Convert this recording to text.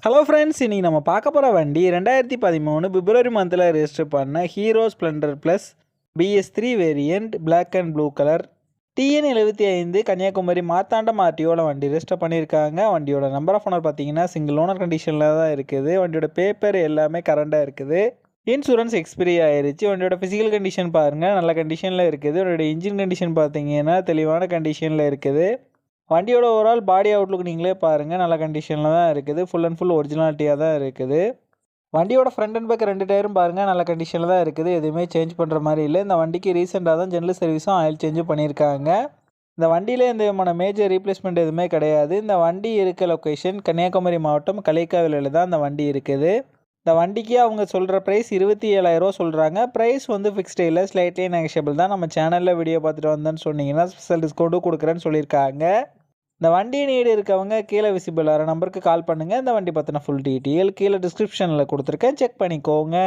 Hello friends, இன்னைக்கு நம்ம பார்க்க போகிற வண்டி 2013 பிப்ரவரி மந்தில் ரெஜிஸ்டர் பண்ண Hero Splendor plus BS3 variant black and blue colour TN75 Kanyakumari Marthandam ஆர்டிஓவில் வண்டி ரெஜிஸ்டர் பண்ணியிருக்காங்க. வண்டியோட நம்பர் ஆஃப் ஓனர் பார்த்தீங்கன்னா சிங்கிள் ஓனர் கண்டிஷனில் தான் இருக்குது. வண்டியோட பேப்பர் எல்லாமே கரண்டாக இருக்குது. இன்சூரன்ஸ் எக்ஸ்பிரி ஆயிருச்சு. வண்டியோட ஃபிசிக்கல் கண்டிஷன் பாருங்கள், நல்ல கண்டிஷனில் இருக்குது. வண்டியோட இன்ஜின் கண்டிஷன் பார்த்தீங்கன்னா தெளிவான கண்டிஷனில் இருக்குது. வண்டியோட ஓவரால் பாடி அவுட்லுக் நீங்களே பாருங்கள், நல்ல கண்டிஷனில் தான் இருக்குது. ஃபுல் அண்ட் ஃபுல் ஒரிஜினாலிட்டியாக தான் இருக்குது. வண்டியோட ஃப்ரண்ட் அண்ட் பேக் 2 டயரும் பாருங்கள், நல்ல கண்டிஷனில் தான் இருக்குது. எதுவுமே சேஞ்ச் பண்ணுற மாதிரி இல்லை. இந்த வண்டிக்கு ரீசெண்டாக தான் ஜெனரல் சர்வீஸும் ஆயில் சேஞ்சும் பண்ணியிருக்காங்க. இந்த வண்டியில் எந்த விதமான மேஜர் ரீப்ளேஸ்மெண்ட் எதுவுமே கிடையாது. இந்த வண்டி இருக்க லொக்கேஷன் கன்னியாகுமரி மாவட்டம் களிக்காவிலில் தான் இந்த வண்டி இருக்குது. இந்த வண்டிக்கு அவங்க சொல்கிற ப்ரைஸ் 27,000 சொல்கிறாங்க. ப்ரைஸ் வந்து ஃபிக்ஸ்டு இல்லை, ஸ்லைட்லி நெகஷியபிள் தான். நம்ம சேனலில் வீடியோ பார்த்துட்டு வந்தேன்னு சொன்னீங்கன்னா ஸ்பெஷல் டிஸ்கவுண்ட்டும் கொடுக்குறேன்னு சொல்லியிருக்காங்க. இந்த வண்டி நீடு இருக்கவங்க கீழே விசிபிள் ஆகிற நம்பருக்கு கால் பண்ணுங்கள். இந்த வண்டி பற்றின ஃபுல் டீட்டெயில் கீழே டிஸ்கிரிப்ஷனில் கொடுத்துருக்கேன், செக் பண்ணிக்கோங்க.